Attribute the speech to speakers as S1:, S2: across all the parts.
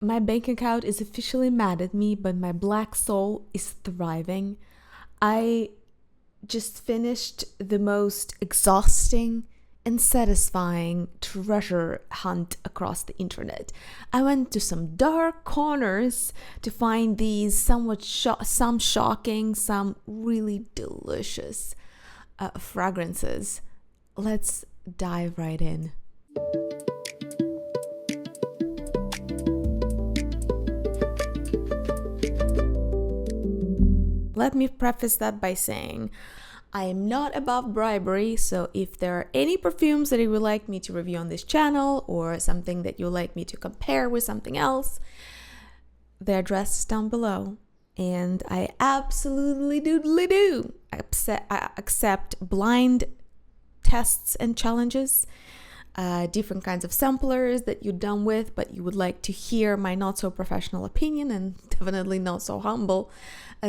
S1: My bank account is officially mad at me, but my black soul is thriving. I just finished the most exhausting and satisfying treasure hunt across the internet. I went to some dark corners to find these some shocking, some really delicious fragrances. Let's dive right in. Let me preface that by saying I am not above bribery, so if there are any perfumes that you would like me to review on this channel or something that you would like me to compare with something else, the address is down below. And I absolutely do accept blind tests and challenges, different kinds of samplers that you're done with, but you would like to hear my not so professional opinion and definitely not so humble.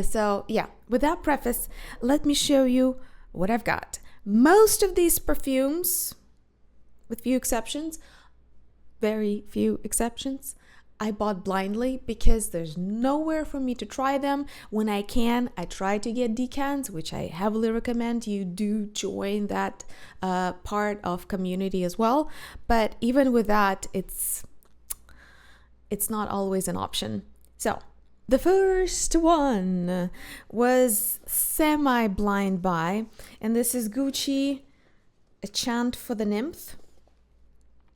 S1: So yeah, with that preface, let me show you what I've got. Most of these perfumes, with few exceptions, very few exceptions, I bought blindly because there's nowhere for me to try them. When I can, I try to get decants, which I heavily recommend you do join that part of community as well. But even with that, it's not always an option. So the first one was semi-blind buy, and this is Gucci, a Chant for the Nymph.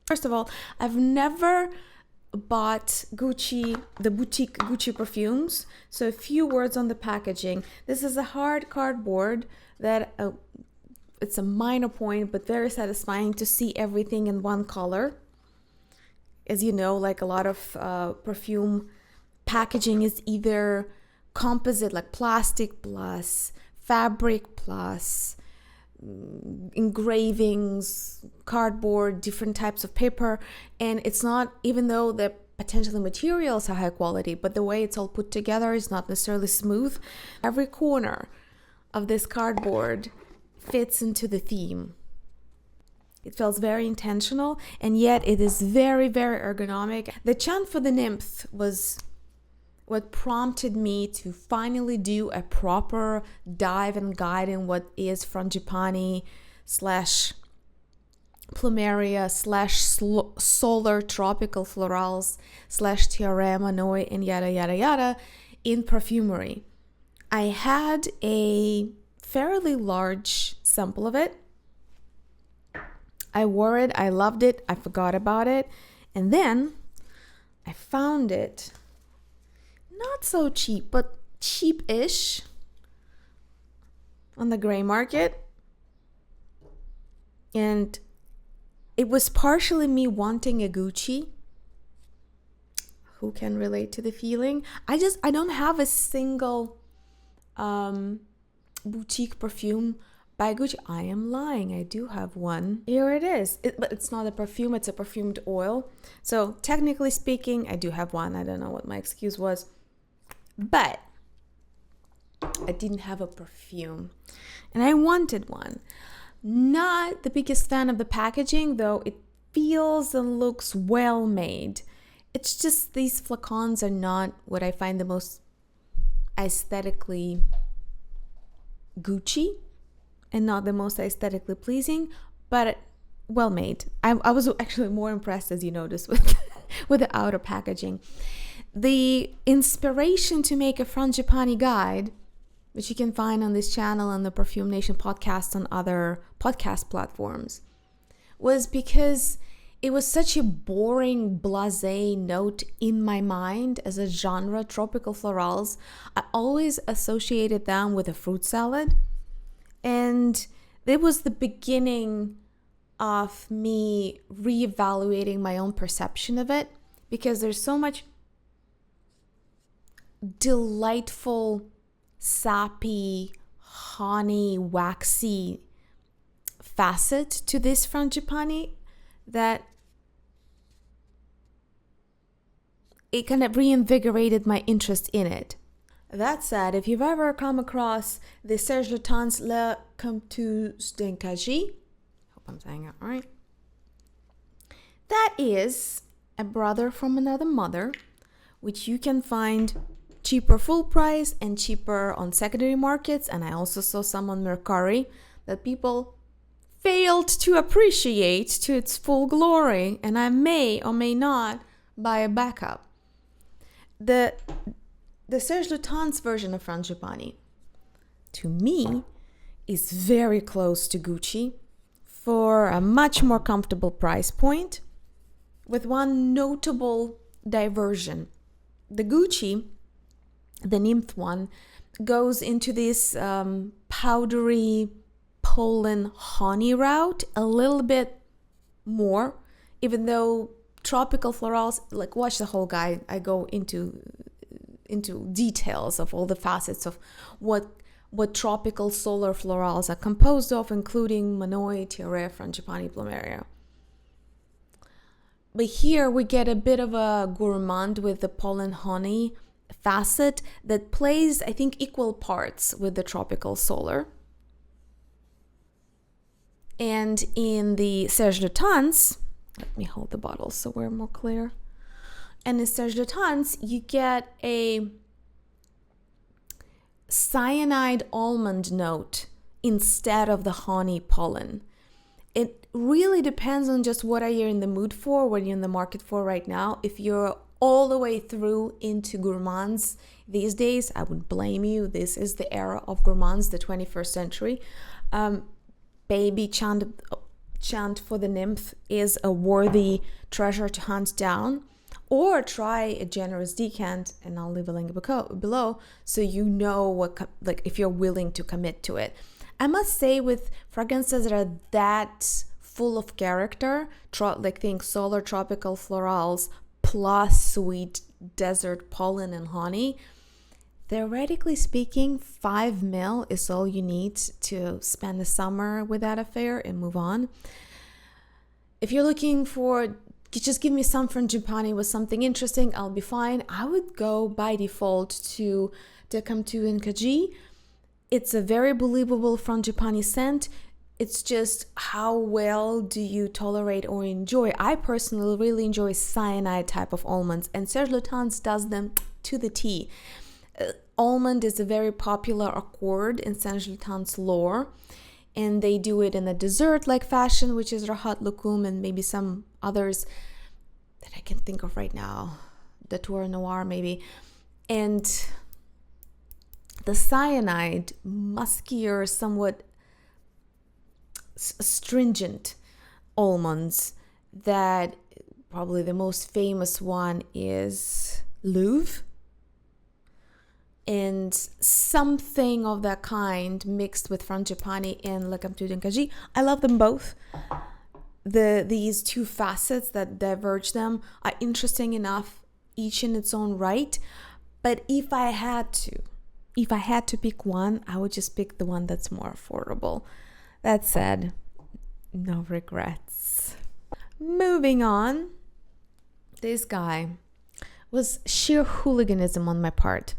S1: First of all, I've never bought Gucci, the boutique Gucci perfumes. So a few words on the packaging. This is a hard cardboard that it's a minor point, but very satisfying to see everything in one color. As you know, like a lot of perfume packaging is either composite, like plastic plus fabric plus engravings, cardboard, different types of paper, and it's not, even though the potentially materials are high quality, but the way it's all put together is not necessarily smooth. Every corner of this cardboard fits into the theme. It feels very intentional, and yet it is very, very ergonomic. The Chant for the Nymph was what prompted me to finally do a proper dive and guide in what is Frangipani / Plumeria / solar tropical florals / Teorema Noi and yada yada yada in perfumery. I had a fairly large sample of it. I wore it, I loved it, I forgot about it, and then I found it not so cheap, but cheap-ish on the gray market. And it was partially me wanting a Gucci. Who can relate to the feeling? I don't have a single boutique perfume by Gucci. I am lying. I do have one. Here it is. But it's not a perfume. It's a perfumed oil. So technically speaking, I do have one. I don't know what my excuse was. But I didn't have a perfume. And I wanted one. Not the biggest fan of the packaging, though it feels and looks well made. It's just these flacons are not what I find the most aesthetically Gucci and not the most aesthetically pleasing, but well made. I was actually more impressed, as you notice, with the outer packaging. The inspiration to make a Frangipani guide, which you can find on this channel and the Perfume Nation podcast on other podcast platforms, was because it was such a boring, blasé note in my mind as a genre, tropical florals. I always associated them with a fruit salad. And it was the beginning of me reevaluating my own perception of it, because there's so much delightful, sappy, honey, waxy facet to this Frangipani that it kind of reinvigorated my interest in it. That said, if you've ever come across the Serge Lutens Le Comptus d'Encagé, hope I'm saying it right, that is a brother from another mother which you can find cheaper full price and cheaper on secondary markets. And I also saw some on Mercari that people failed to appreciate to its full glory, and I may or may not buy a backup. The Serge Lutens version of Frangipani, to me, is very close to Gucci for a much more comfortable price point, with one notable diversion. The Gucci, the Nymph one, goes into this powdery pollen honey route a little bit more, even though tropical florals, like, watch the whole guide. I go into details of all the facets of what tropical solar florals are composed of, including Manoi, Tiare, Frangipani, Plumeria. But here we get a bit of a gourmand with the pollen honey facet that plays, I think, equal parts with the tropical solar. And in the Serge Lutens, let me hold the bottle so we're more clear. And in Serge Lutens, you get a cyanide almond note instead of the honey pollen. It really depends on just what are you in the mood for, what you're in the market for right now. If you're all the way through into gourmands these days, I would blame you. This is the era of gourmands, the 21st century. Baby Chant for the Nymph is a worthy treasure to hunt down. Or try a generous decant, and I'll leave a link below so you know what, like, if you're willing to commit to it. I must say, with fragrances that are that full of character, like think solar tropical florals plus sweet desert pollen and honey, theoretically speaking, 5 ml is all you need to spend the summer with that affair and move on. If you're looking for just give me some Frangipani with something interesting, I'll be fine. I would go by default to Decamtu and Kaji. It's a very believable Frangipani scent. It's just how well do you tolerate or enjoy. I personally really enjoy cyanide type of almonds, and Serge Lutens does them to the T. Almond is a very popular accord in Serge Lutens lore, and they do it in a dessert-like fashion, which is Rahat Lukum and maybe some others that I can think of right now. The Tour Noir maybe. And the cyanide, muskier, somewhat stringent almonds, that probably the most famous one is Louvre. And something of that kind mixed with Frangipani and Le Camtu d'Encagie. I love them both. These two facets that diverge them are interesting enough, each in its own right. But if I had to pick one, I would just pick the one that's more affordable. That said, no regrets. Moving on, this guy was sheer hooliganism on my part.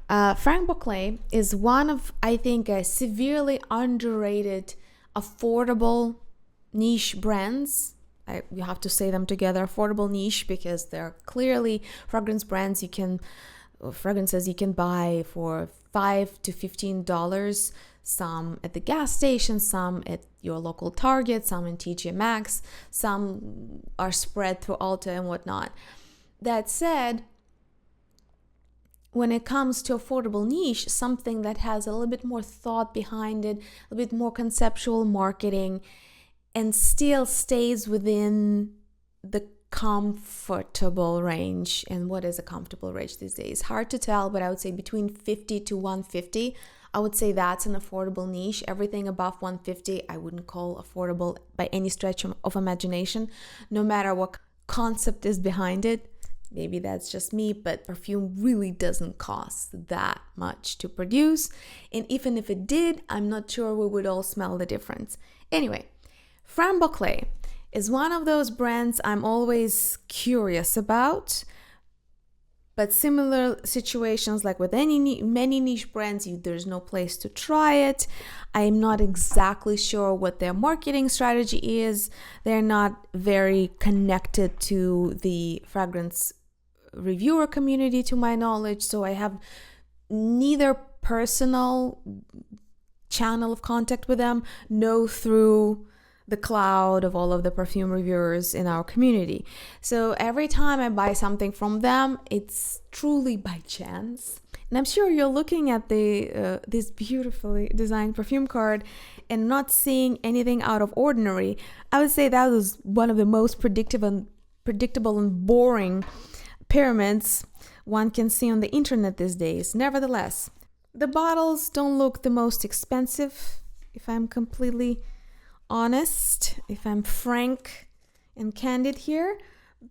S1: Franck Boclet is one of, I think, a severely underrated, affordable niche brands. You have to say them together, affordable niche, because they're clearly fragrance brands fragrances you can buy for $5 to $15, some at the gas station, some at your local Target, some in TJ Maxx, some are spread through Ulta and whatnot. That said, when it comes to affordable niche, something that has a little bit more thought behind it, a bit more conceptual marketing, and still stays within the comfortable range. And what is a comfortable range these days? Hard to tell, but I would say between 50 to 150. I would say that's an affordable niche. Everything above 150, I wouldn't call affordable by any stretch of imagination, no matter what concept is behind it. Maybe that's just me, but perfume really doesn't cost that much to produce. And even if it did, I'm not sure we would all smell the difference. Anyway, Franck Boclet is one of those brands I'm always curious about. But similar situations, like with many niche brands, there's no place to try it. I'm not exactly sure what their marketing strategy is. They're not very connected to the fragrance reviewer community to my knowledge, so I have neither personal channel of contact with them, no through the cloud of all of the perfume reviewers in our community. So every time I buy something from them, it's truly by chance. And I'm sure you're looking at this beautifully designed perfume card and not seeing anything out of ordinary. I would say that was one of the most predictable and boring pyramids one can see on the internet these days. Nevertheless, the bottles don't look the most expensive, if I'm completely honest, if I'm frank and candid here.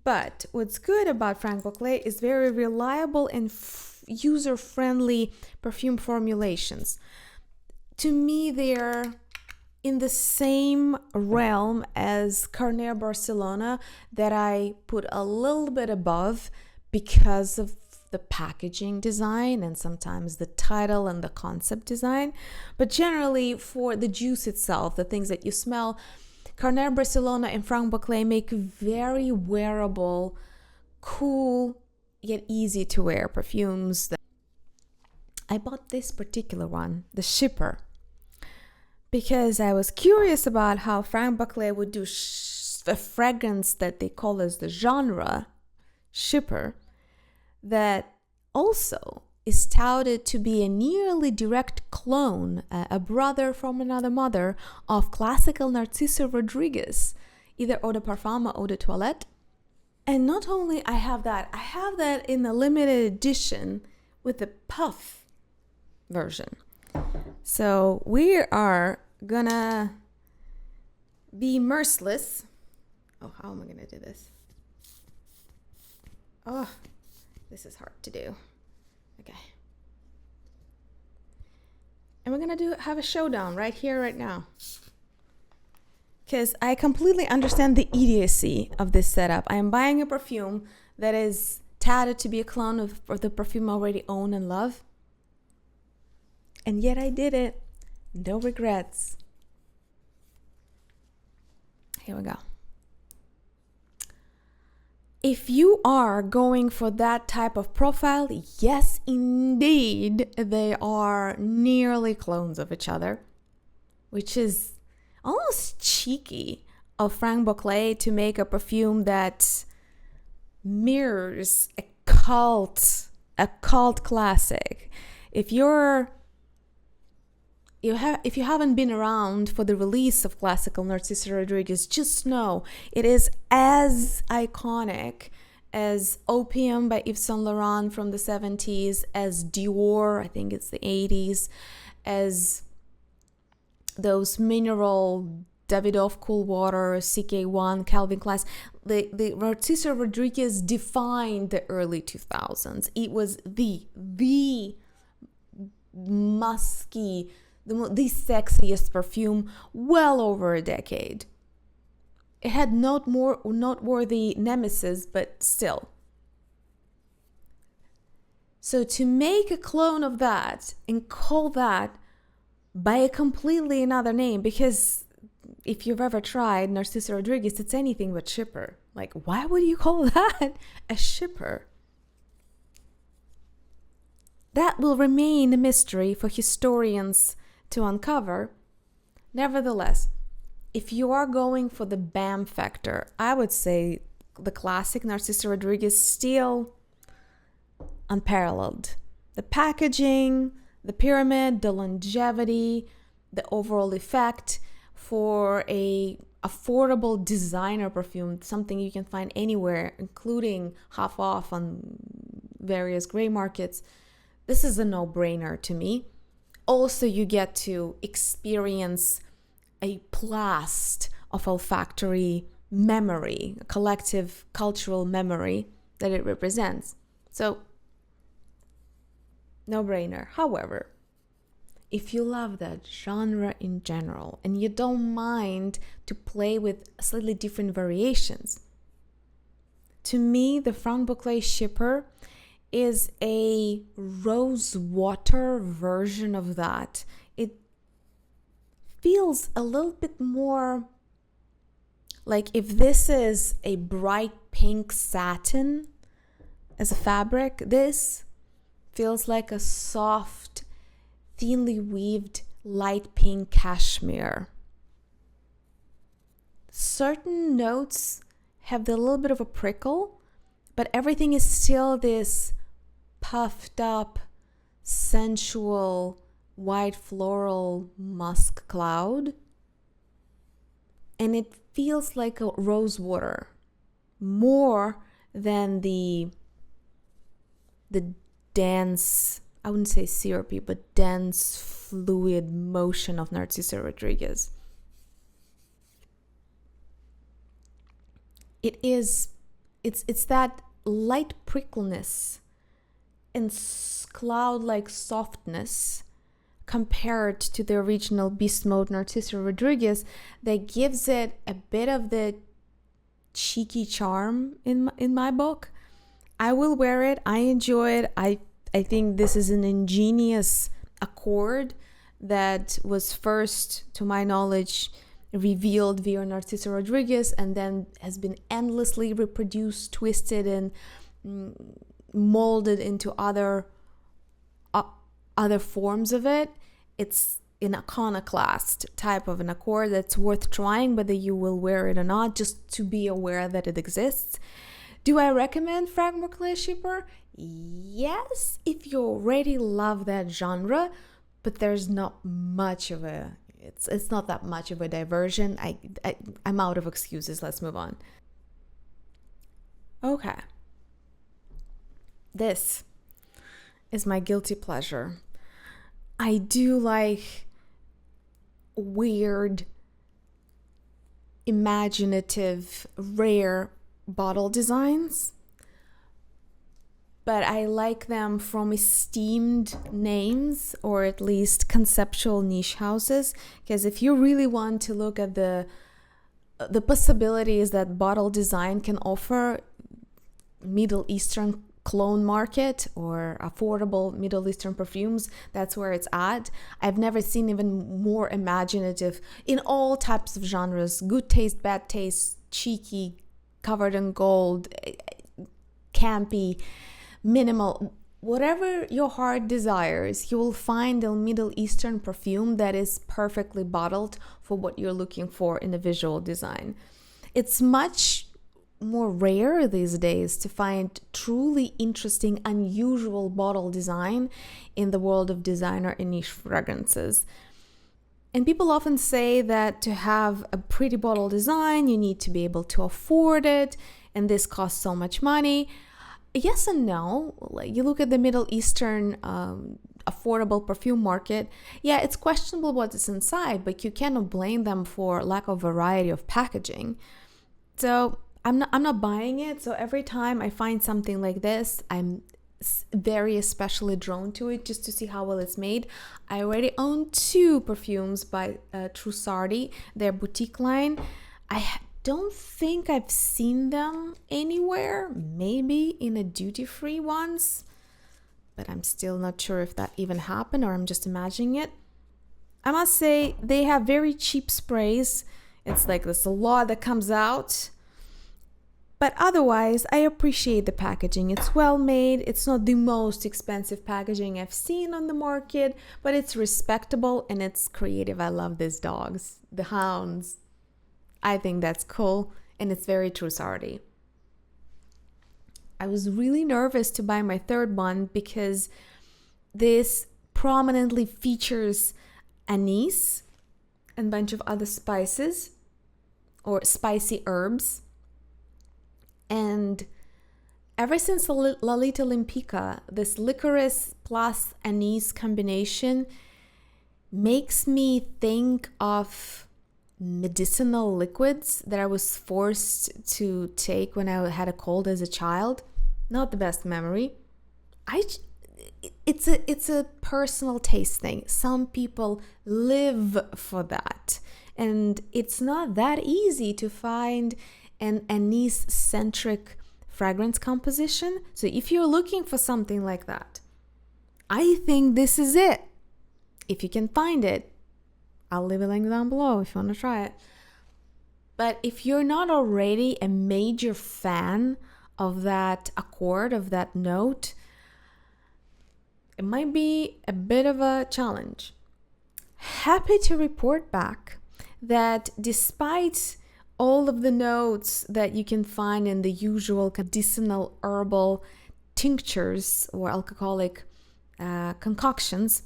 S1: But what's good about Franck Boclet is very reliable and user-friendly perfume formulations. To me, they're in the same realm as Carner Barcelona, that I put a little bit above because of the packaging design and sometimes the title and the concept design. But generally, for the juice itself, the things that you smell, Carner Barcelona and Franck Boclet make very wearable, cool, yet easy to wear perfumes. I bought this particular one, the Chypre, because I was curious about how Franck Boclet would do a fragrance that they call as the genre, Chypre, that also is touted to be a nearly direct clone, a brother from another mother, of classical Narciso Rodriguez, either Eau de Parfum or Eau de Toilette. And not only I have that in a limited edition with the puff version. So we are gonna be merciless. Oh, how am I gonna do this? Oh, this is hard to do. Okay. And we're gonna have a showdown right here, right now. Because I completely understand the idiocy of this setup. I am buying a perfume that is touted to be a clone of the perfume I already own and love. And yet I did it. No regrets. Here we go. If you are going for that type of profile, yes, indeed, they are nearly clones of each other, which is almost cheeky of Franck Boclet to make a perfume that mirrors a cult classic. If you haven't been around for the release of classical Narciso Rodriguez, just know it is as iconic as Opium by Yves Saint Laurent from the 70s, as Dior, I think it's the 80s, as those mineral Davidoff Cool Water, CK1, Calvin Klein. The Narciso Rodriguez defined the early 2000s. It was the musky, the sexiest perfume well over a decade. It had noteworthy nemesis, but still. So to make a clone of that and call that by a completely another name, because if you've ever tried Narciso Rodriguez, it's anything but Chypre. Like, why would you call that a Chypre? That will remain a mystery for historians to uncover. Nevertheless, if you are going for the BAM factor, I would say the classic Narciso Rodriguez still unparalleled. The packaging, the pyramid, the longevity, the overall effect for a affordable designer perfume, something you can find anywhere, including half off on various gray markets. This is a no-brainer to me. Also, you get to experience a blast of olfactory memory, a collective cultural memory that it represents. So, no-brainer. However, if you love that genre in general and you don't mind to play with slightly different variations, to me, the Franck Boclet Chypre is a rose water version of that. It feels a little bit more like if this is a bright pink satin, as a fabric. This feels like a soft, thinly weaved light pink cashmere. Certain notes have a little bit of a prickle, but everything is still this puffed up, sensual, white floral musk cloud. And it feels like a rose water more than the dense, I wouldn't say syrupy, but dense fluid motion of Narciso Rodriguez. It's that light prickleness and cloud-like softness compared to the original Beast Mode Narciso Rodriguez that gives it a bit of the cheeky charm in my book. I will wear it. I enjoy it. I think this is an ingenious accord that was first, to my knowledge, revealed via Narciso Rodriguez and then has been endlessly reproduced, twisted, and molded into other forms of it. It's an iconoclast type of an accord that's worth trying, whether you will wear it or not, just to be aware that it exists. Do I recommend Franck Boclet Chypre? Yes, if you already love that genre, but there's not much of a, it's not that much of a diversion. I'm out of excuses. Let's move on. Okay. This is my guilty pleasure. I do like weird, imaginative, rare bottle designs, but I like them from esteemed names, or at least conceptual niche houses, because if you really want to look at the possibilities that bottle design can offer, Middle Eastern clone market or affordable Middle Eastern perfumes, that's where it's at. I've never seen even more imaginative in all types of genres: good taste, bad taste, cheeky, covered in gold, campy, minimal, whatever your heart desires. You will find a Middle Eastern perfume that is perfectly bottled for what you're looking for in a visual design. It's much more rare these days to find truly interesting, unusual bottle design in the world of designer and niche fragrances. And people often say that to have a pretty bottle design, you need to be able to afford it, and this costs so much money. Yes and no. Like, you look at the Middle Eastern affordable perfume market, yeah, it's questionable what is inside, but you cannot blame them for lack of variety of packaging. So I'm not buying it. So every time I find something like this, I'm very especially drawn to it just to see how well it's made. I already own 2 perfumes by Trussardi, their boutique line. I don't think I've seen them anywhere, maybe in a duty-free once, but I'm still not sure if that even happened or I'm just imagining it. I must say they have very cheap sprays. It's like there's a lot that comes out. But otherwise, I appreciate the packaging. It's well made. It's not the most expensive packaging I've seen on the market, but it's respectable and it's creative. I love these dogs, the hounds. I think that's cool, and it's very Trussardi. I was really nervous to buy my 3rd one because this prominently features anise and a bunch of other spices or spicy herbs. And ever since Lalita Limpica, this licorice plus anise combination makes me think of medicinal liquids that I was forced to take when I had a cold as a child. Not the best memory. It's a personal taste thing. Some people live for that, and it's not that easy to find an anise-centric fragrance composition. So if you're looking for something like that, I think this is it. If you can find it, I'll leave a link down below if you want to try it. But if you're not already a major fan of that accord, of that note, it might be a bit of a challenge. Happy to report back that despite all of the notes that you can find in the usual medicinal herbal tinctures or alcoholic concoctions,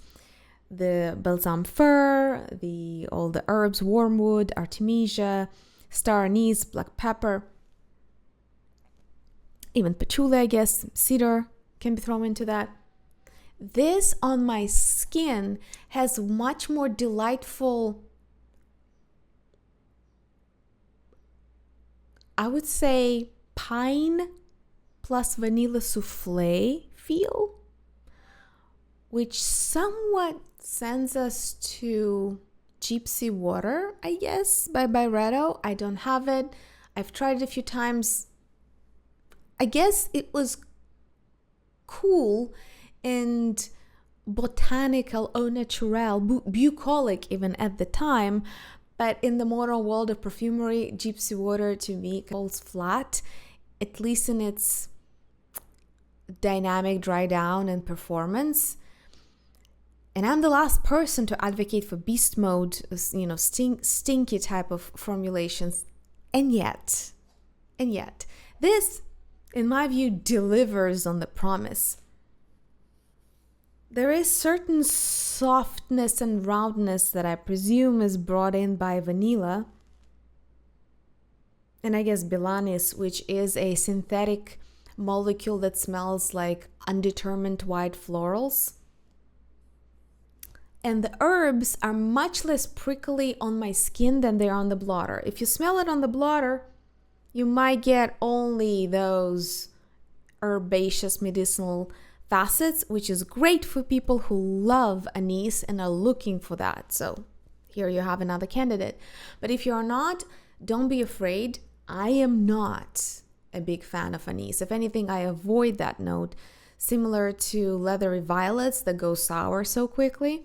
S1: the balsam fir, all the herbs, wormwood, artemisia, star anise, black pepper, even patchouli, I guess, cedar can be thrown into that. This on my skin has much more delightful, I would say, pine plus vanilla souffle feel, which somewhat sends us to Gypsy Water, I guess, by Byredo. I don't have it. I've tried it a few times. I guess it was cool and botanical au naturel, bucolic even at the time, but in the modern world of perfumery, Gypsy Water to me falls flat, at least in its dynamic dry down and performance. And I'm the last person to advocate for beast mode, stinky type of formulations. And yet, this, in my view, delivers on the promise. There is certain softness and roundness that I presume is brought in by vanilla. And I guess bilanis, which is a synthetic molecule that smells like undetermined white florals. And the herbs are much less prickly on my skin than they are on the blotter. If you smell it on the blotter, you might get only those herbaceous medicinal facets, which is great for people who love anise and are looking for that. So here you have another candidate. But if you're not, don't be afraid. I am not a big fan of anise. If anything, I avoid that note, similar to leathery violets that go sour so quickly.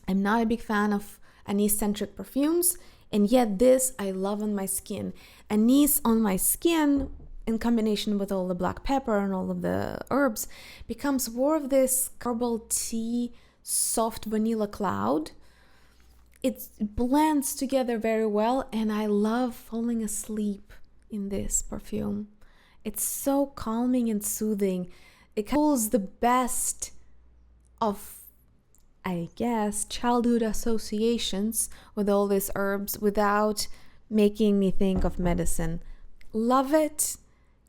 S1: I'm not a big fan of anise-centric perfumes, and yet this I love on my skin. Anise on my skin, in combination with all the black pepper and all of the herbs, becomes more of this herbal tea, soft vanilla cloud. It blends together very well, and I love falling asleep in this perfume. It's so calming and soothing. It pulls the best of, I guess, childhood associations with all these herbs without making me think of medicine. Love it.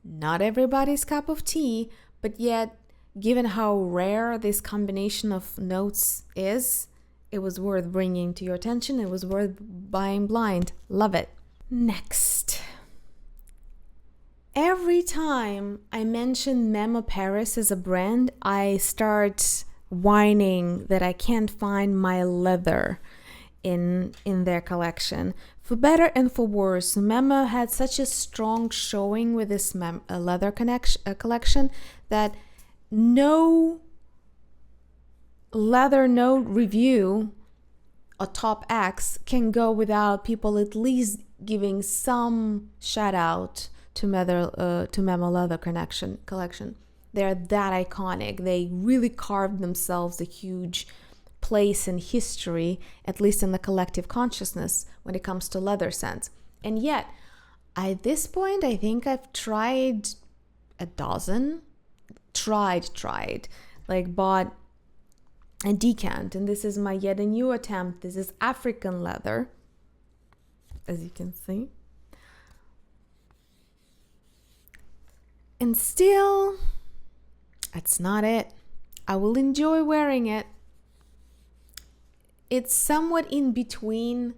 S1: Not everybody's cup of tea, but yet, given how rare this combination of notes is, it was worth bringing to your attention. It was worth buying blind. Love it. Next. Every time I mention Memo Paris as a brand, I start whining that I can't find my leather in their collection. For better and for worse, Memo had such a strong showing with this leather collection that no leather note review or top X can go without people at least giving some shout out to Memo leather collection. They're that iconic. They really carved themselves a huge place in history, at least in the collective consciousness when it comes to leather scents. And yet, at this point, I think I've tried a dozen. Like bought a decant, and this is my yet a new attempt. This is African leather, as you can see. And still, that's not it. I will enjoy wearing it. It's somewhat in between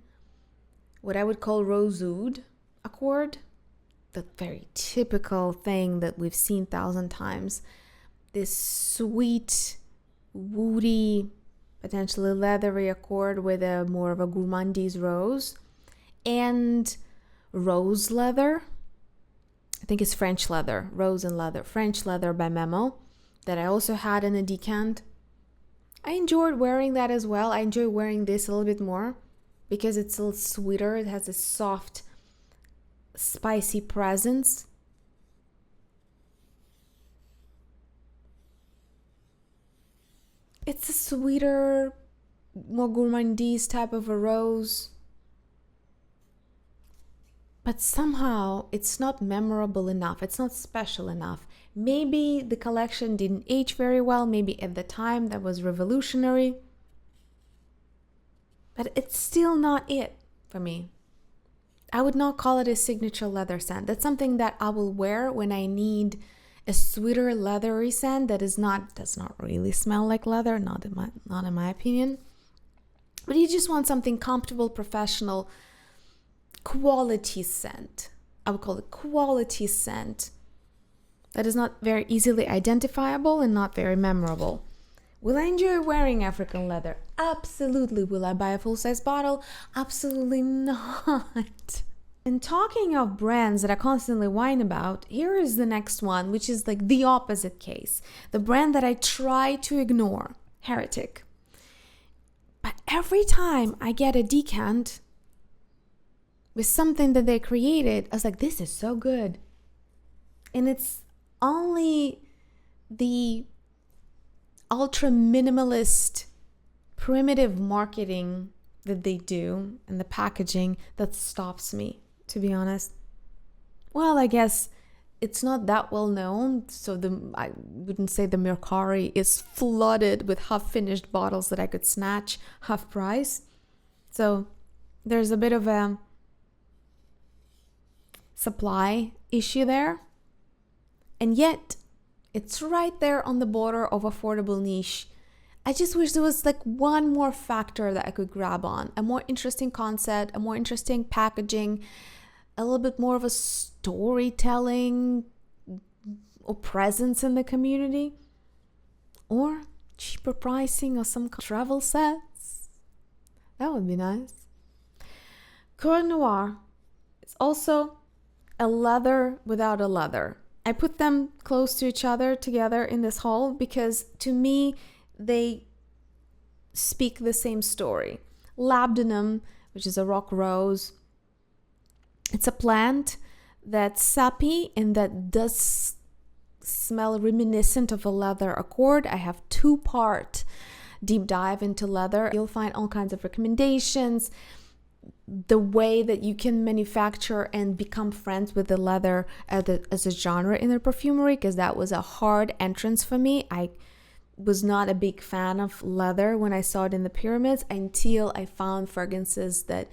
S1: what I would call rosewood accord, the very typical thing that we've seen 1,000 times. This sweet, woody, potentially leathery accord with a more of a gourmandise rose, and rose leather. I think it's French leather, rose and leather, French leather by Memo, that I also had in a decant. I enjoyed wearing that as well. I enjoy wearing this a little bit more because it's a little sweeter. It has a soft, spicy presence. It's a sweeter, more gourmandise type of a rose. But somehow it's not memorable enough. It's not special enough. Maybe the collection didn't age very well. Maybe at the time that was revolutionary. But it's still not it for me. I would not call it a signature leather scent. That's something that I will wear when I need a sweeter leathery scent that does not really smell like leather, not in my opinion. But you just want something comfortable, professional, quality scent. I would call it quality scent that is not very easily identifiable and not very memorable. Will I enjoy wearing African leather? Absolutely. Will I buy a full-size bottle? Absolutely not. And talking of brands that I constantly whine about, here is the next one, which is like the opposite case. The brand that I try to ignore, Heretic. But every time I get a decant with something that they created, I was like, this is so good. And it's only the ultra minimalist, primitive marketing that they do and the packaging that stops me, to be honest. Well, I guess it's not that well known, so I wouldn't say the Mercari is flooded with half-finished bottles that I could snatch half price. So there's a bit of a supply issue there. And yet, it's right there on the border of affordable niche. I just wish there was like one more factor that I could grab on. A more interesting concept, a more interesting packaging, a little bit more of a storytelling or presence in the community. Or cheaper pricing or some travel sets. That would be nice. Coeur Noir is also a leather without a leather. I put them close to each other together in this haul because to me, they speak the same story. Labdanum, which is a rock rose, it's a plant that's sappy and that does smell reminiscent of a leather accord. I have 2-part deep dive into leather. You'll find all kinds of recommendations, the way that you can manufacture and become friends with the leather as a genre in the perfumery, because that was a hard entrance for me. I was not a big fan of leather when I saw it in the pyramids until I found fragrances that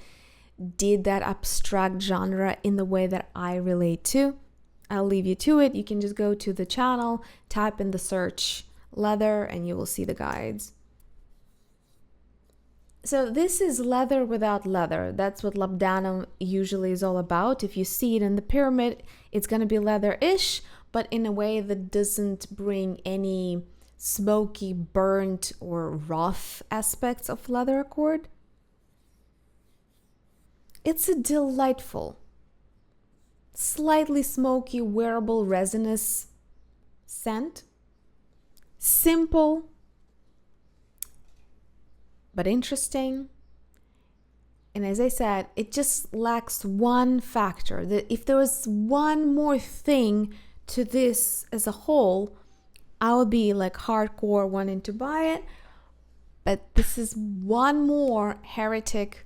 S1: did that abstract genre in the way that I relate to. I'll leave you to it. You can just go to the channel, type in the search leather, and you will see the guides. So this is leather without leather. That's what labdanum usually is all about. If you see it in the pyramid, it's going to be leather-ish, but in a way that doesn't bring any smoky, burnt, or rough aspects of leather accord. It's a delightful, slightly smoky, wearable, resinous scent. Simple, but interesting. And as I said, it just lacks one factor. That if there was one more thing to this as a whole, I would be like hardcore wanting to buy it. But this is one more Heretic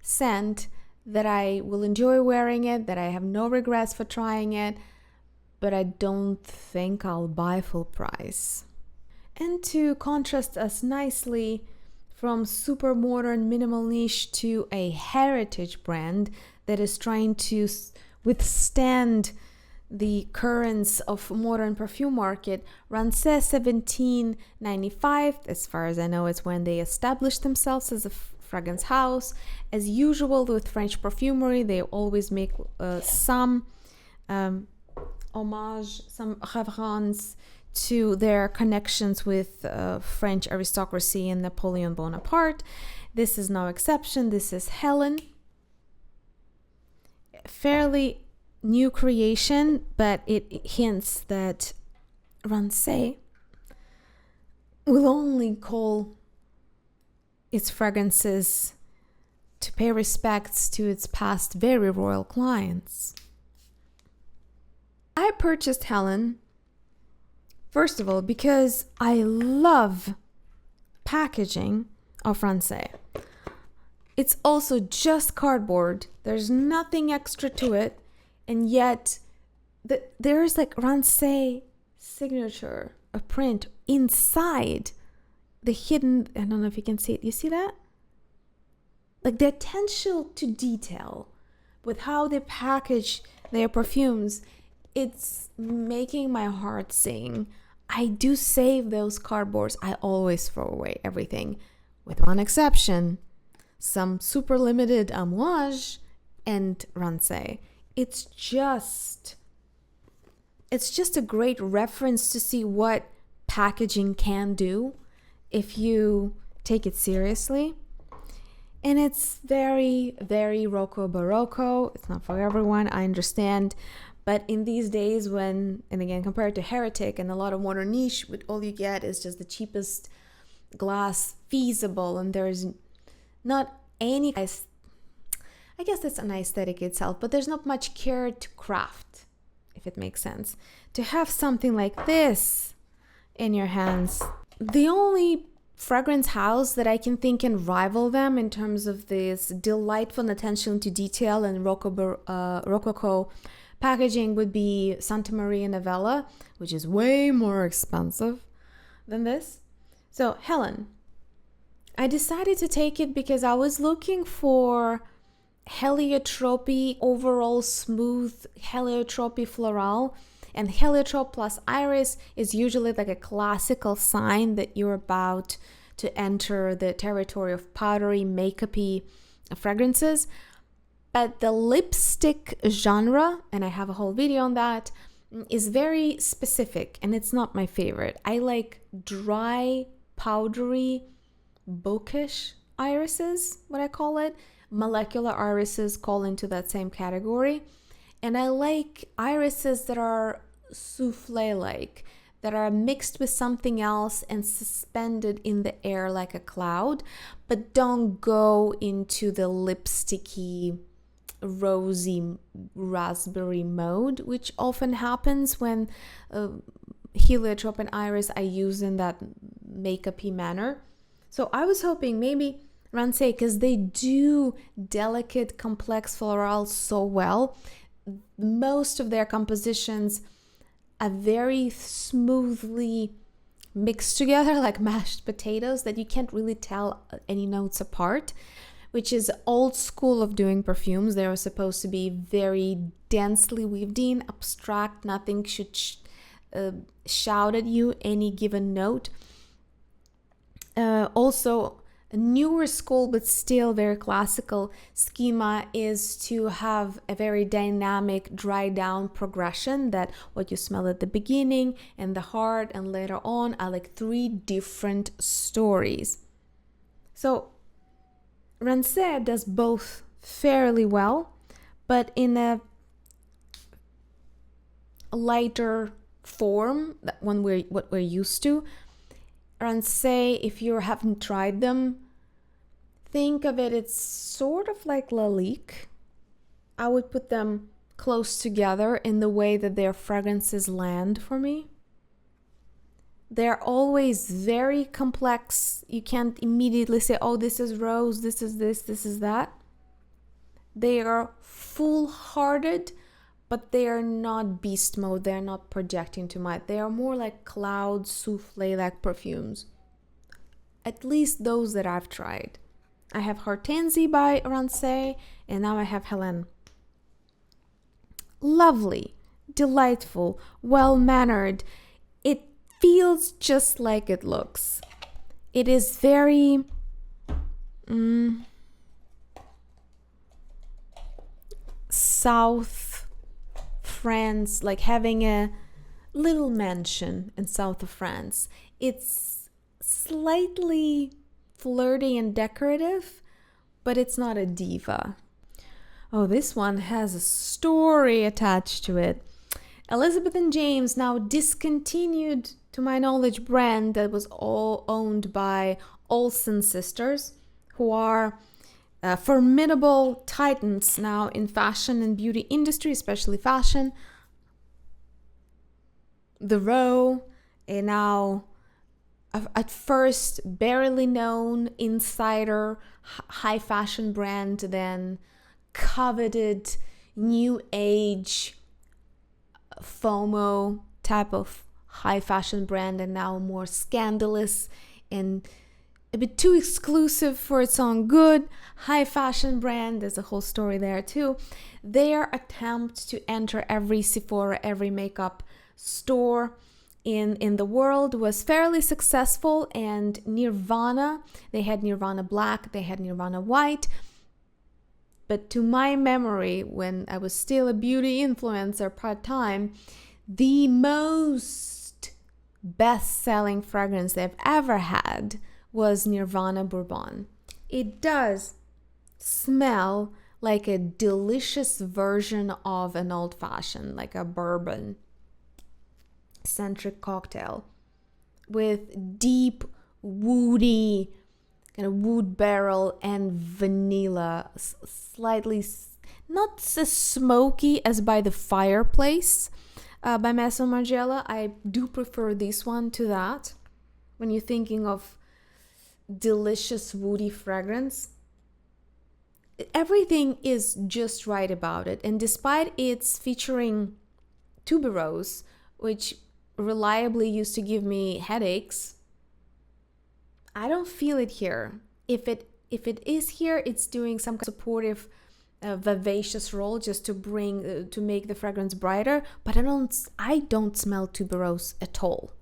S1: scent that I will enjoy wearing it, that I have no regrets for trying it, but I don't think I'll buy full price. And to contrast us nicely from super modern minimal niche to a heritage brand that is trying to withstand the currents of modern perfume market, Rancé 1795, as far as I know, it's when they established themselves as a fragrance house. As usual with French perfumery, they always make some homage, some reverence to their connections with French aristocracy and Napoleon Bonaparte. This is no exception. This is Hélène. Fairly new creation, but it hints that Rancé will only call its fragrances to pay respects to its past very royal clients. I purchased Hélène, first of all, because I love packaging of Rancé. It's also just cardboard. There's nothing extra to it. And yet there's like Rancé signature, a print inside the hidden, I don't know if you can see it. You see that? Like the attention to detail with how they package their perfumes, it's making my heart sing. I do save those cardboards. I always throw away everything, with one exception. Some super limited Amouage and Rancé. It's just a great reference to see what packaging can do if you take it seriously. And it's very, very Rococo. It's not for everyone, I understand. But in these days when, and again, compared to Heretic and a lot of modern niche, all you get is just the cheapest glass feasible, and there's not any, I guess that's an aesthetic itself, but there's not much care to craft, if it makes sense. To have something like this in your hands, the only fragrance house that I can think can rival them in terms of this delightful attention to detail and Rococo packaging would be Santa Maria Novella, which is way more expensive than this. So Hélène, I decided to take it because I was looking for heliotrope, overall smooth heliotrope floral, and heliotrope plus iris is usually like a classical sign that you're about to enter the territory of powdery, makeup-y fragrances. But the lipstick genre, and I have a whole video on that, is very specific, and it's not my favorite. I like dry, powdery, bouquish irises, what I call it. Molecular irises fall into that same category. And I like irises that are souffle-like, that are mixed with something else and suspended in the air like a cloud, but don't go into the lipsticky, rosy raspberry mode, which often happens when heliotrope and iris I use in that makeup-y manner. So I was hoping maybe Rancé, because they do delicate, complex florals so well. Most of their compositions are very smoothly mixed together like mashed potatoes that you can't really tell any notes apart, which is old school of doing perfumes. They are supposed to be very densely weaved in, abstract, nothing should shout at you any given note. Also, a newer school but still very classical schema is to have a very dynamic dry down progression, that what you smell at the beginning and the heart and later on are like three different stories. So Rancé does both fairly well, but in a lighter form than what we're used to. Rancé, if you haven't tried them, think of it, it's sort of like Lalique. I would put them close together in the way that their fragrances land for me. They're always very complex. You can't immediately say, oh, this is rose, this is this is that. They are full-hearted, but they are not beast mode. They're not projecting too much. They are more like cloud souffle-like perfumes. At least those that I've tried. I have Hortense by Rancé, and now I have Hélène. Lovely, delightful, well-mannered. It feels just like it looks. It is very... South France, like having a little mansion in south of France. It's slightly flirty and decorative, but it's not a diva. Oh, this one has a story attached to it. Elizabeth and James, now discontinued, to my knowledge, brand that was all owned by Olsen sisters, who are formidable titans now in fashion and beauty industry, especially fashion. The Row, and now at first barely known insider high fashion brand, then coveted new age FOMO type of high fashion brand, and now more scandalous and a bit too exclusive for its own good high fashion brand. There's a whole story there too. Their attempt to enter every Sephora, every makeup store in the world was fairly successful, and Nirvana, they had Nirvana Black, they had Nirvana White, but to my memory, when I was still a beauty influencer part-time, the most best-selling fragrance they've ever had was Nirvana Bourbon. It does smell like a delicious version of an old-fashioned, like a bourbon centric cocktail with deep woody kind of wood barrel and vanilla, slightly not so smoky as by the fireplace by Massimo Margiela. I do prefer this one to that. When you're thinking of delicious woody fragrance, everything is just right about it. And despite its featuring tuberose, which reliably used to give me headaches, I don't feel it here. If it is here, it's doing some kind of supportive, vivacious role just to bring to make the fragrance brighter. But I don't smell tuberose at all.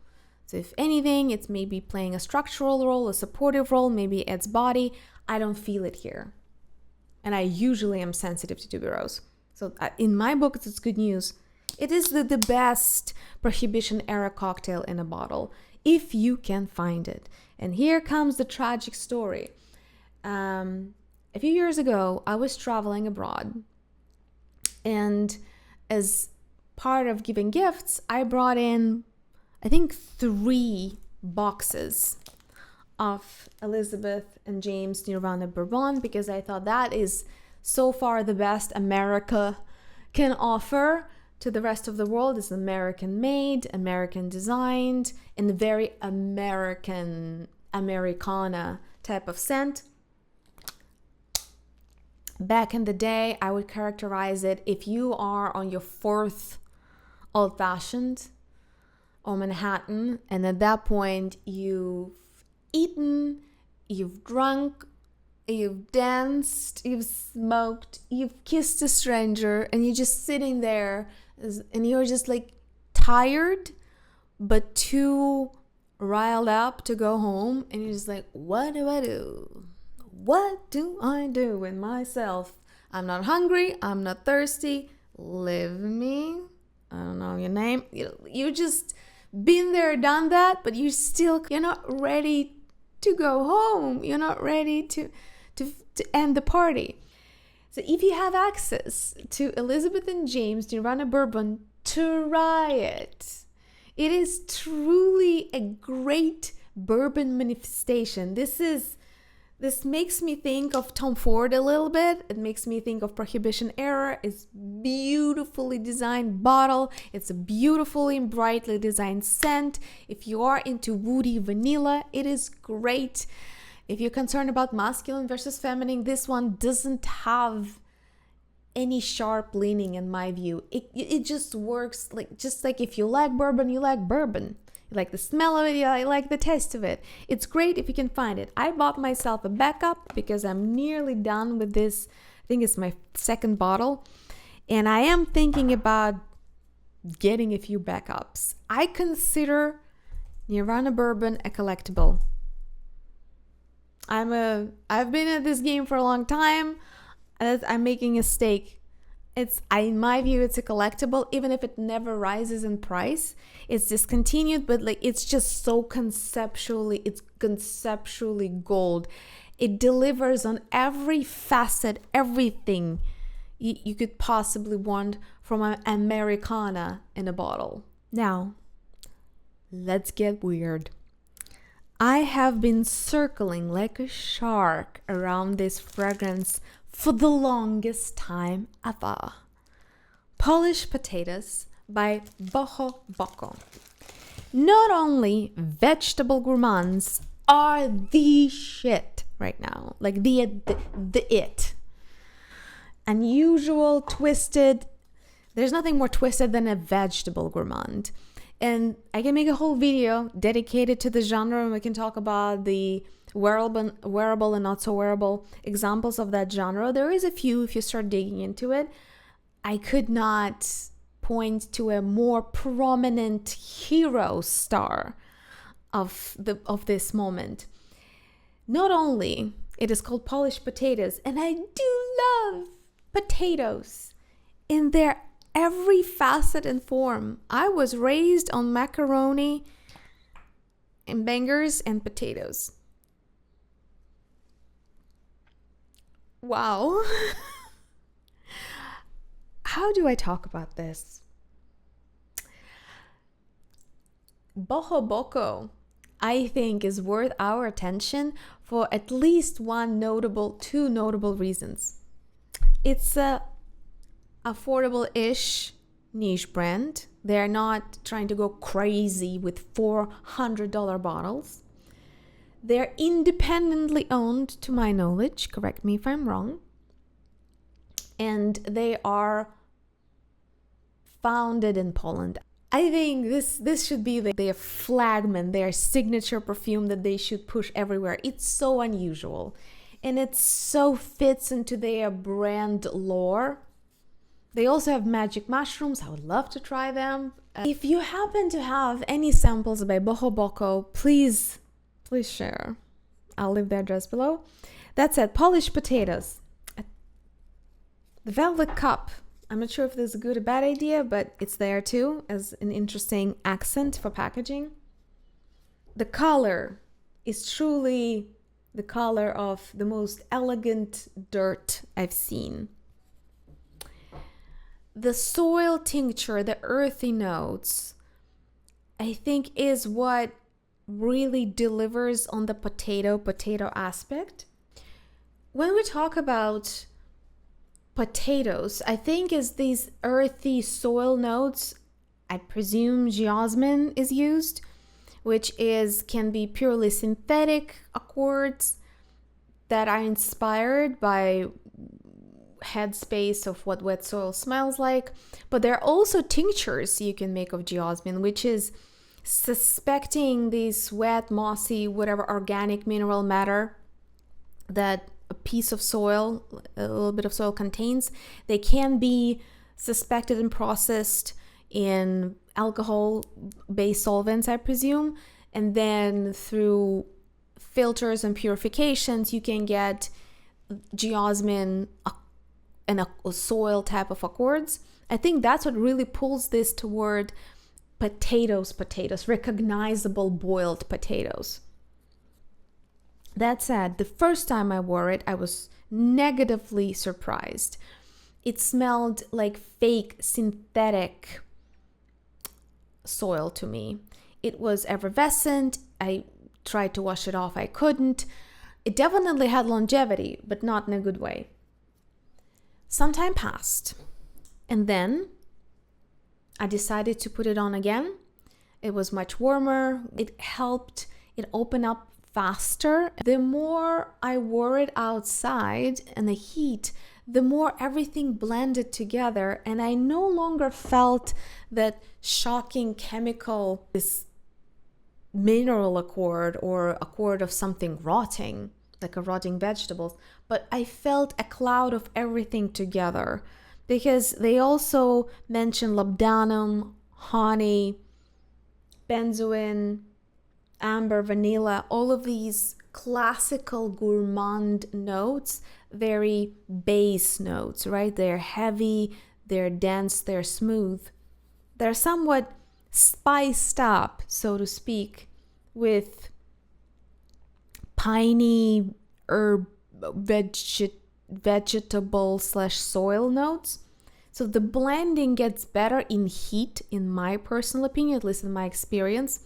S1: So if anything, it's maybe playing a structural role, a supportive role, maybe it adds body. I don't feel it here, and I usually am sensitive to tuberose. So in my book, it's good news. It is the best Prohibition era cocktail in a bottle, if you can find it. And here comes the tragic story. A few years ago, I was traveling abroad, and as part of giving gifts, I brought in, I think, 3 boxes of Elizabeth and James Nirvana Bourbon, because I thought that is so far the best America can offer to the rest of the world. Is American made, American designed, and very American, Americana type of scent. Back in the day, I would characterize it, if you are on your 4th old-fashioned or Manhattan, and at that point you've eaten, you've drunk, you've danced, you've smoked, you've kissed a stranger, and you're just sitting there and you're just like tired but too riled up to go home, and you're just like, what do I do? What do I do with myself? I'm not hungry, I'm not thirsty, leave me, I don't know your name. You just been there, done that, but you're not ready to go home. You're not ready to end the party. So if you have access to Elizabeth and James Nirvana Bourbon, try it. It is truly a great bourbon manifestation. This makes me think of Tom Ford a little bit. It makes me think of Prohibition era. It's beautifully designed bottle. It's a beautifully and brightly designed scent. If you are into woody vanilla, it is great. If you're concerned about masculine versus feminine, this one doesn't have any sharp leaning in my view. It just works just like if you like bourbon, you like bourbon. You like the smell of it, you like the taste of it. It's great if you can find it. I bought myself a backup because I'm nearly done with this. I think it's my 2nd bottle. And I am thinking about getting a few backups. I consider Nirvana Bourbon a collectible. I've been at this game for a long time. I'm making a stake. In my view, it's a collectible, even if it never rises in price. It's discontinued, but it's just so conceptually gold. It delivers on every facet, everything you could possibly want from an Americana in a bottle. Now, let's get weird. I have been circling like a shark around this fragrance for the longest time ever. Polish Potatoes by BOHOBOCO. Not only vegetable gourmands are the shit right now, like the it. Unusual, twisted. There's nothing more twisted than a vegetable gourmand. And I can make a whole video dedicated to the genre, and we can talk about the wearable and not so wearable examples of that genre. There is a few if you start digging into it. I could not point to a more prominent hero star of this moment. Not only it is called polished potatoes, and I do love potatoes in their every facet and form. I was raised on macaroni and bangers and potatoes. Wow. How do I talk about this? BOHOBOCO, I think, is worth our attention for at least two notable reasons. It's a affordable-ish niche brand. They're not trying to go crazy with $400 bottles. They're independently owned, to my knowledge. Correct me if I'm wrong. And they are founded in Poland. I think this should be their flagman, their signature perfume that they should push everywhere. It's so unusual, and it so fits into their brand lore. They also have magic mushrooms. I would love to try them. If you happen to have any samples by BOHOBOCO, please share. I'll leave the address below. That said, polished potatoes. The velvet cup. I'm not sure if this is a good or bad idea, but it's there too as an interesting accent for packaging. The color is truly the color of the most elegant dirt I've seen. The soil tincture, the earthy notes, I think is what really delivers on the potato aspect. When we talk about potatoes, I think is these earthy soil notes. I presume jasmine is used, which can be purely synthetic accords that are inspired by headspace of what wet soil smells like. But there are also tinctures you can make of jasmine, which is suspecting this wet, mossy, whatever organic mineral matter that a piece of soil, a little bit of soil contains. They can be suspected and processed in alcohol-based solvents, I presume. And then through filters and purifications, you can get jasmine and a soil type of accords. I think that's what really pulls this toward potatoes, recognizable boiled potatoes. That said, the first time I wore it, I was negatively surprised. It smelled like fake synthetic soil to me. It was effervescent. I tried to wash it off. I couldn't. It definitely had longevity, but not in a good way. Some time passed, and then I decided to put it on again. It was much warmer. It helped it open up faster. The more I wore it outside in the heat, the more everything blended together, and I no longer felt that shocking chemical, this mineral accord or accord of something rotting, like a rotting vegetables, but I felt a cloud of everything together, because they also mention labdanum, honey, benzoin, amber, vanilla, all of these classical gourmand notes, very base notes, right? They're heavy, they're dense, they're smooth. They're somewhat spiced up, so to speak, with piney herb, vegetable / soil notes. So the blending gets better in heat, in my personal opinion, at least in my experience.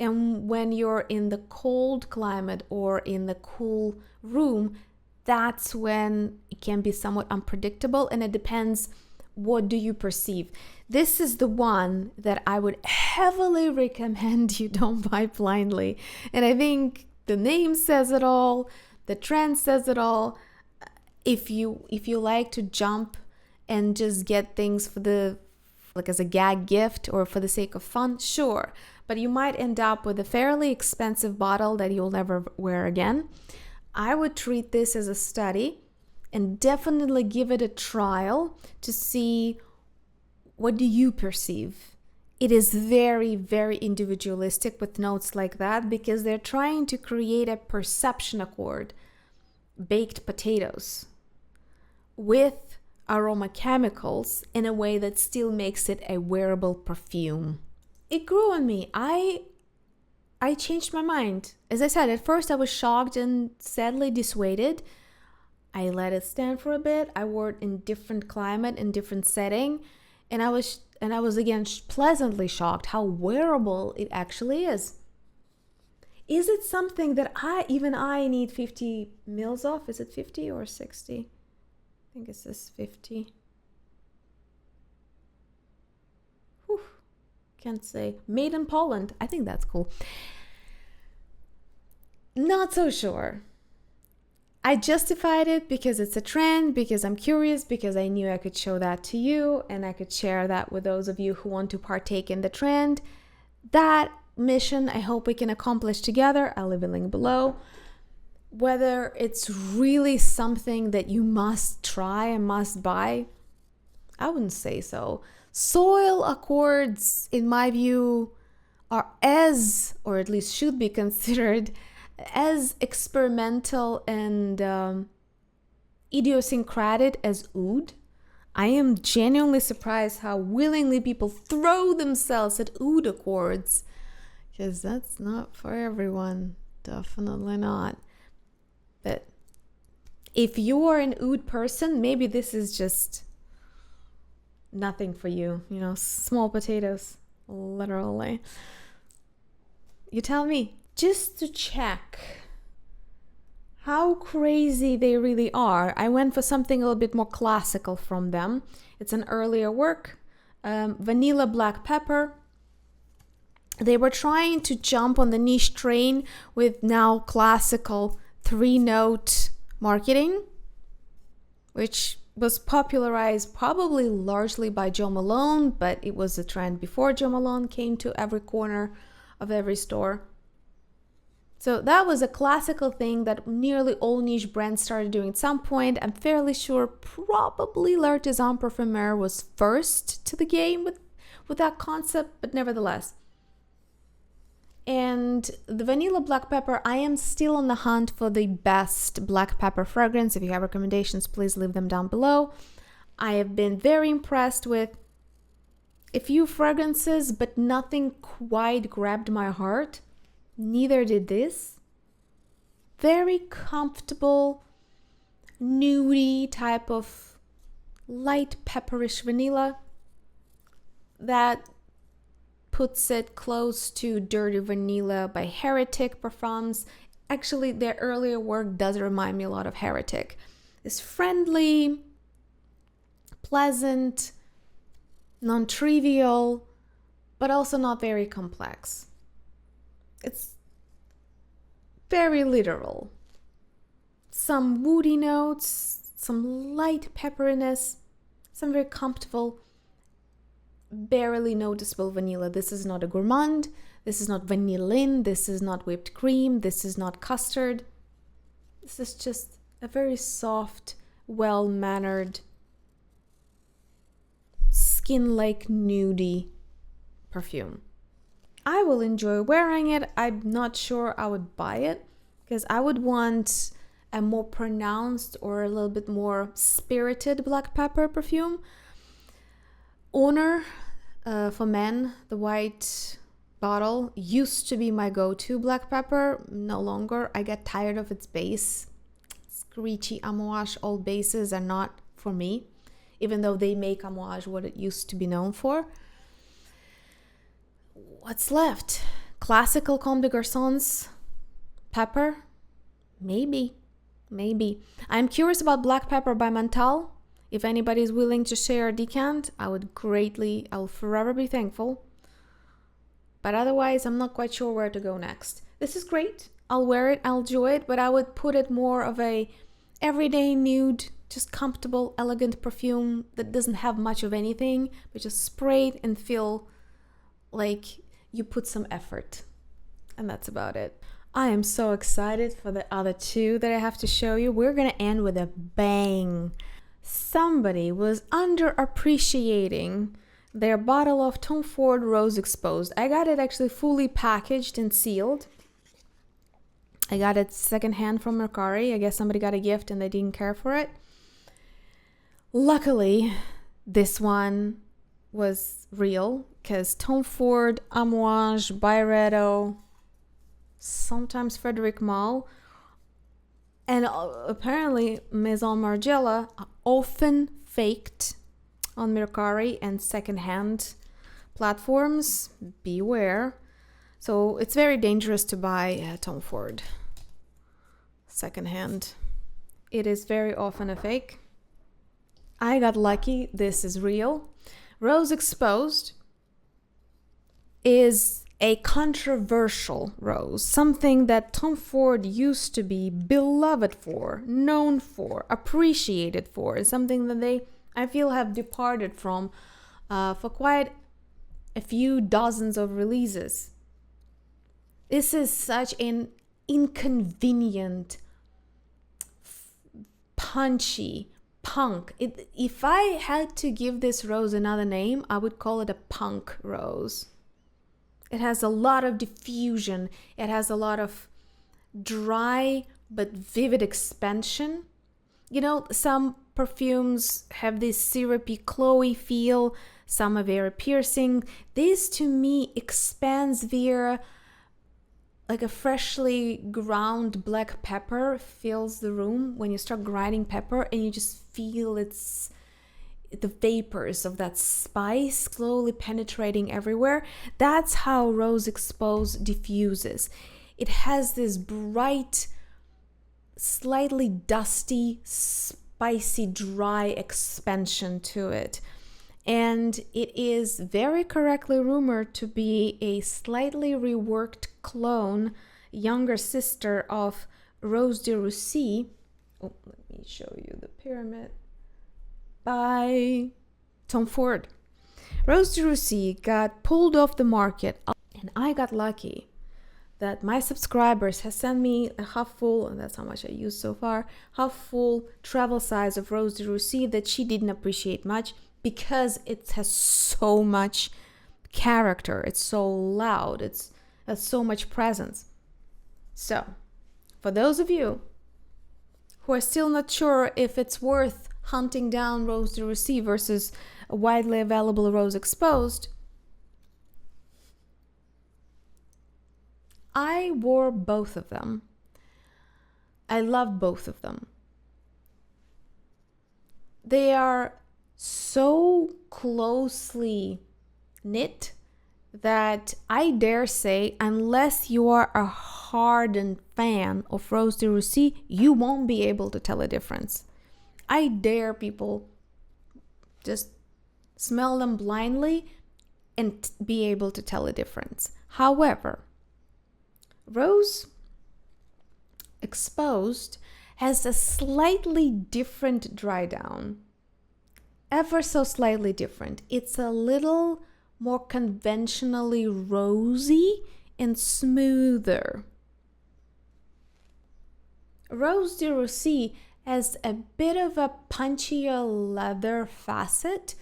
S1: And when you're in the cold climate or in the cool room, that's when it can be somewhat unpredictable, and it depends what do you perceive? This is the one that I would heavily recommend you don't buy blindly. And I think the name says it all, the trend says it all. If you like to jump and just get things for the, like as a gag gift or for the sake of fun, sure. But you might end up with a fairly expensive bottle that you'll never wear again. I would treat this as a study and definitely give it a trial to see what do you perceive. It is very, very individualistic with notes like that because they're trying to create a perception accord, baked potatoes, with aroma chemicals in a way that still makes it a wearable perfume. It grew on me. I changed my mind. As I said, at first I was shocked and sadly dissuaded. I let it stand for a bit. I wore it in different climate, in different setting, and I was again pleasantly shocked how wearable it actually is. Is it something that I need 50 mils of? Is it 50 or 60? I think it says 50. Whew. Can't say. Made in Poland. I think that's cool. Not so sure. I justified it because it's a trend, because I'm curious, because I knew I could show that to you and I could share that with those of you who want to partake in the trend. That mission I hope we can accomplish together. I'll leave a link below. Whether it's really something that you must try and must buy, I wouldn't say so. Soil accords, in my view, are or at least should be considered as experimental and idiosyncratic as oud. I am genuinely surprised how willingly people throw themselves at oud accords, because that's not for everyone. Definitely not. But if you are an oud person, maybe this is just nothing for you. You know, small potatoes, literally. You tell me. Just to check how crazy they really are, I went for something a little bit more classical from them. It's an earlier work, Vanilla Black Pepper. They were trying to jump on the niche train with now classical 3-note marketing, which was popularized probably largely by Jo Malone, but it was a trend before Jo Malone came to every corner of every store. So that was a classical thing that nearly all niche brands started doing at some point. I'm fairly sure probably L'Artisan Parfumeur was first to the game with that concept, but nevertheless. And the Vanilla Black Pepper, I am still on the hunt for the best black pepper fragrance. If you have recommendations, please leave them down below. I have been very impressed with a few fragrances, but nothing quite grabbed my heart. Neither did this. Very comfortable, nudie type of light pepperish vanilla that puts it close to Dirty Vanilla by Heretic Perfumes. Actually, their earlier work does remind me a lot of Heretic. It's friendly, pleasant, non-trivial, but also not very complex. It's very literal. Some woody notes, some light pepperiness, some very comfortable, barely noticeable vanilla. This is not a gourmand. This is not vanillin. This is not whipped cream. This is not custard. This is just a very soft, well-mannered, skin-like nudie perfume. I will enjoy wearing it. I'm not sure I would buy it because I would want a more pronounced or a little bit more spirited black pepper perfume. Honor for men, the white bottle, used to be my go-to black pepper. No longer. I get tired of its base. Screechy amouage old bases are not for me, even though they make amouage what it used to be known for. What's left? Classical Comme des Garçons pepper? Maybe. I'm curious about Black Pepper by Mantal. If anybody's willing to share a decant, I'll forever be thankful. But otherwise, I'm not quite sure where to go next. This is great. I'll wear it, I'll enjoy it, but I would put it more of a everyday nude, just comfortable, elegant perfume that doesn't have much of anything, but just spray it and feel like you put some effort. And that's about it. I am so excited for the other two that I have to show you. We're gonna end with a bang. Somebody was underappreciating their bottle of Tom Ford Rose Exposed. I got it actually fully packaged and sealed. I got it secondhand from Mercari. I guess somebody got a gift and they didn't care for it. Luckily, this one was real because Tom Ford, Amouage, Byredo, sometimes Frederic Malle, and apparently Maison Margiela are often faked on Mercari and secondhand platforms. Beware. So it's very dangerous to buy Tom Ford secondhand. It is very often a fake. I got lucky. This is real. Rose Exposed is a controversial rose, something that Tom Ford used to be beloved for, known for, appreciated for, something that they, I feel, have departed from for quite a few dozens of releases. This is such an inconvenient, punchy, punk. If I had to give this rose another name, I would call it a punk rose. It has a lot of diffusion. It has a lot of dry but vivid expansion. You know, some perfumes have this syrupy, chloe feel. Some are very piercing. This, to me, expands via like a freshly ground black pepper fills the room when you start grinding pepper, and you just feel the vapors of that spice slowly penetrating everywhere. That's how Rose Exposed diffuses. It has this bright, slightly dusty, spicy, dry expansion to it. And it is very correctly rumored to be a slightly reworked clone, younger sister of Rose de Russie. Oh, let me show you the pyramid. By Tom Ford. Rose de Russie got pulled off the market, and I got lucky that my subscribers have sent me a half full, and that's how much I used so far, half full travel size of Rose de Russie that she didn't appreciate much because it has so much character. It's so loud. It has so much presence. So, for those of you who are still not sure if it's worth hunting down Rose de Russie versus a widely available Rose Exposed, I wore both of them. I love both of them. They are so closely knit that I dare say, unless you are a hardened fan of Rose de Russie, you won't be able to tell a difference. I dare people just smell them blindly and be able to tell a difference. However, Rose Exposed has a slightly different dry down. Ever so slightly different. It's a little more conventionally rosy and smoother. Rose de Russie has a bit of a punchier leather facet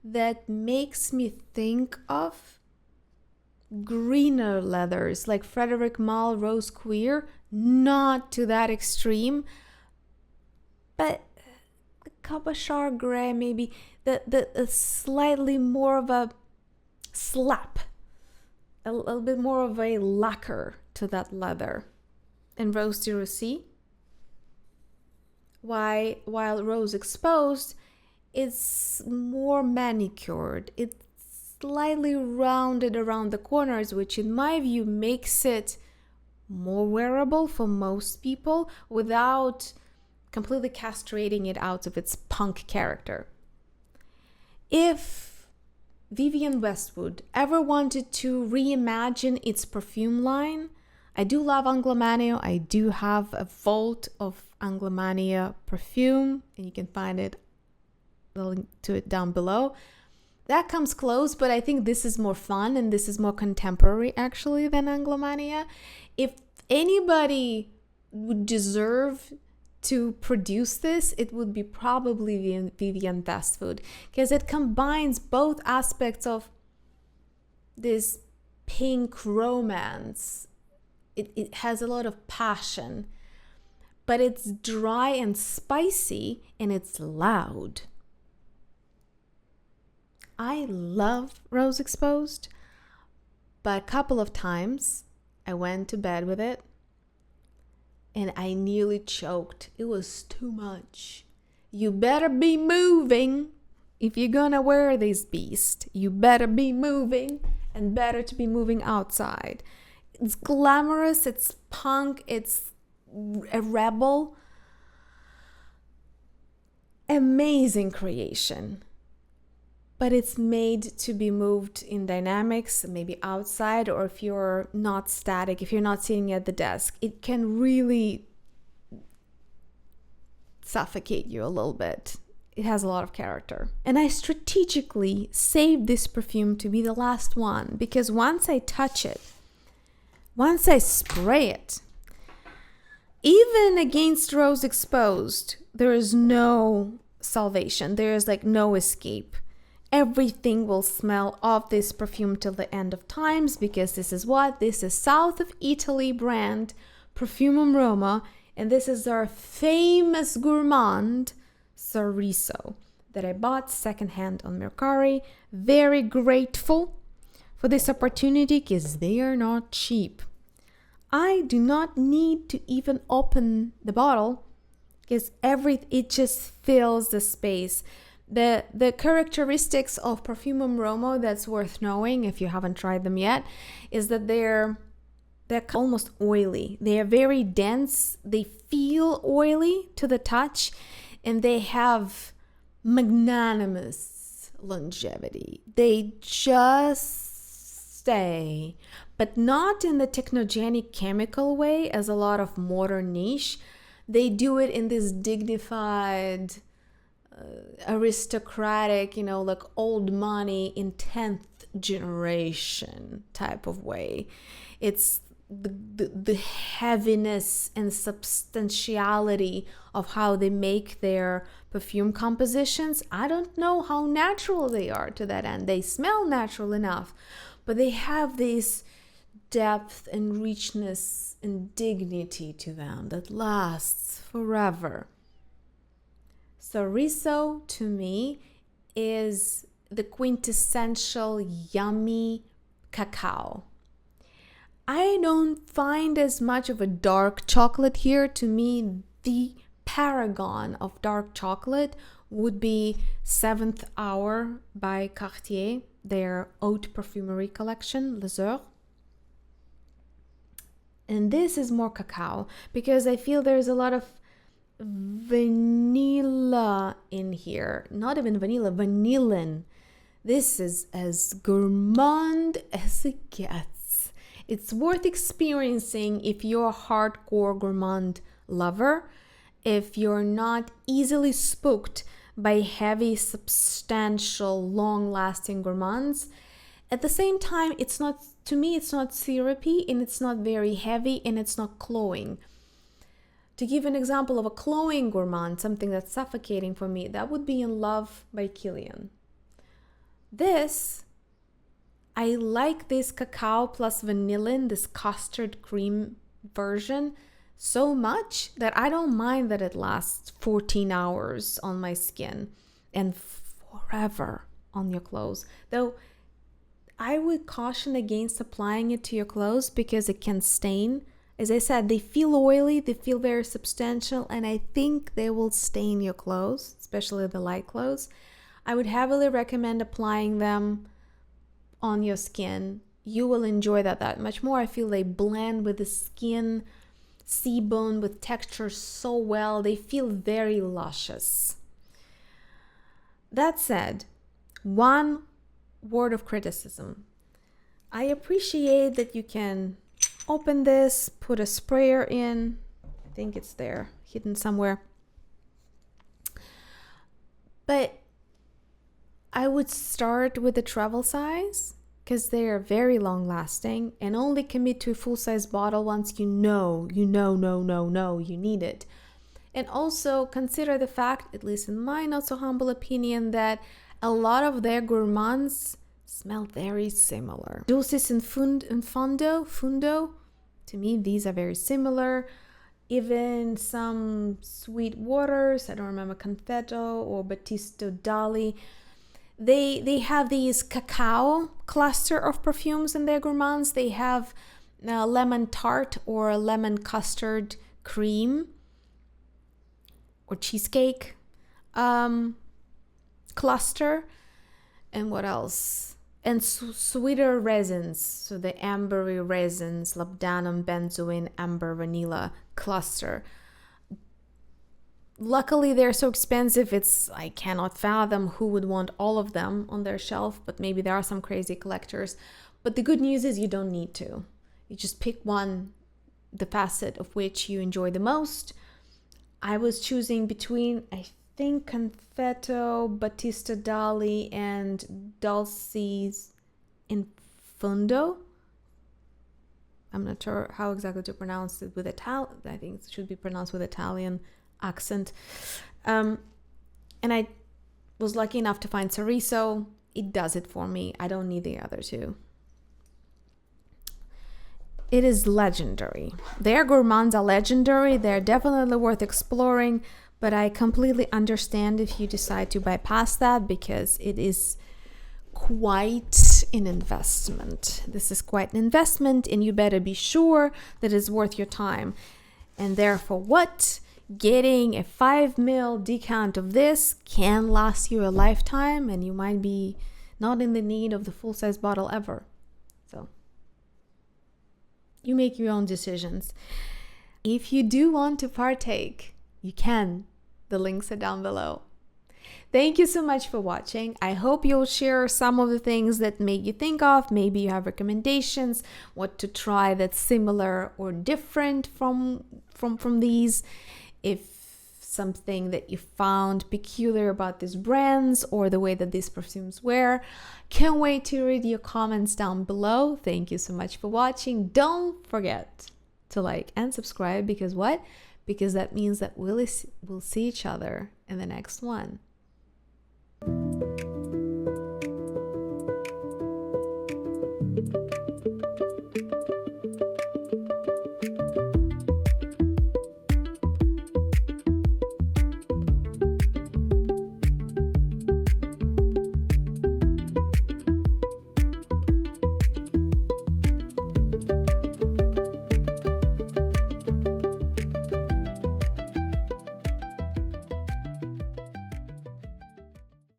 S1: that makes me think of greener leathers like Frederic Malle Rose Coeur, not to that extreme, but Cabochard Gray, maybe the slightly more of a slap, a little bit more of a lacquer to that leather in Rose de Russie. While Rose Exposed is more manicured, it's slightly rounded around the corners, which in my view makes it more wearable for most people without completely castrating it out of its punk character. If Vivienne Westwood ever wanted to reimagine its perfume line, I do love Anglomania. I do have a vault of Anglomania perfume, and you can find it, the link to it down below. That comes close, but I think this is more fun and this is more contemporary actually than Anglomania. If anybody would deserve to produce this, it would be probably Vivienne Westwood, because it combines both aspects of this pink romance. It has a lot of passion, but it's dry and spicy and it's loud. I love Rose Exposed, but a couple of times I went to bed with it and I nearly choked. It was too much. You better be moving if you're gonna wear this beast. You better be moving, and better to be moving outside. It's glamorous, it's punk, it's a rebel. Amazing creation. But it's made to be moved in dynamics, maybe outside, or if you're not static, if you're not sitting at the desk, it can really suffocate you a little bit. It has a lot of character. And I strategically saved this perfume to be the last one, because once I touch it, once I spray it, even against Rose Exposed, there is no salvation. There is like no escape. Everything will smell of this perfume till the end of times, because this is what? This is South of Italy brand Profumum Roma, and this is our famous gourmand Sorriso that I bought secondhand on Mercari. Very grateful for this opportunity, because they are not cheap. I do not need to even open the bottle, because it just fills the space. The characteristics of Profumum Roma that's worth knowing if you haven't tried them yet is that they're almost oily. They are very dense. They feel oily to the touch, and they have magnanimous longevity. They just stay, but not in the technogenic chemical way as a lot of modern niche. They do it in this dignified, aristocratic, like old money in 10th generation type of way. It's the heaviness and substantiality of how they make their perfume compositions. I don't know how natural they are to that end. They smell natural enough, but they have this depth and richness and dignity to them that lasts forever. Sorriso, to me, is the quintessential yummy cacao. I don't find as much of a dark chocolate here. To me, the paragon of dark chocolate would be 7th Hour by Cartier, their haute perfumerie collection, Les Heures. And this is more cacao, because I feel there's a lot of vanilla in here. Not even vanilla, vanillin. This is as gourmand as it gets. It's worth experiencing if you're a hardcore gourmand lover, if you're not easily spooked by heavy, substantial, long-lasting gourmands. At the same time, to me, it's not syrupy, and it's not very heavy, and it's not cloying. To give an example of a cloying gourmand, something that's suffocating for me, that would be In Love by Kilian. I like this cacao plus vanillin, this custard cream version, so much that I don't mind that it lasts 14 hours on my skin and forever on your clothes. Though I would caution against applying it to your clothes because it can stain. As I said, they feel oily, they feel very substantial, and I think they will stain your clothes, especially the light clothes. I would heavily recommend applying them on your skin. You will enjoy that much more. I feel they blend with the skin sebum with texture so well. They feel very luscious. That said, one word of criticism. I appreciate that you can open this, put a sprayer in. I think it's there, hidden somewhere. But I would start with the travel size because they are very long lasting, and only commit to a full size bottle once you know you need it. And also consider the fact, at least in my not so humble opinion, that a lot of their gourmands smell very similar. Dulces and fundo, to me these are very similar. Even some sweet waters, I don't remember, Confetto or Battisto Dali, they have these cacao cluster of perfumes in their gourmands. They have lemon tart or lemon custard cream or cheesecake cluster. And what else? And sweeter resins, so the ambery resins, labdanum, benzoin, amber, vanilla cluster. Luckily, they're so expensive, I cannot fathom who would want all of them on their shelf, but maybe there are some crazy collectors. But the good news is you don't need to. You just pick one, the facet of which you enjoy the most. I was choosing between, I think, Confetto, Battisto Dali, and Dulces in Fundo. I'm not sure how exactly to pronounce it with Italian. I think it should be pronounced with Italian accent. And I was lucky enough to find Sorriso. It does it for me. I don't need the other two. It is legendary. Their gourmands are legendary. They're definitely worth exploring, but I completely understand if you decide to bypass that, because it is quite an investment. This is quite an investment, and you better be sure that it's worth your time. And therefore, what? Getting a 5 ml decant of this can last you a lifetime, and you might be not in the need of the full-size bottle ever. So you make your own decisions. If you do want to partake, you can. The links are down below. Thank you so much for watching. I hope you'll share some of the things that made you think of. Maybe you have recommendations, what to try that's similar or different from these. If something that you found peculiar about these brands or the way that these perfumes were. Can't wait to read your comments down below. Thank you so much for watching. Don't forget to like and subscribe, because what? Because that means that we'll see each other in the next one.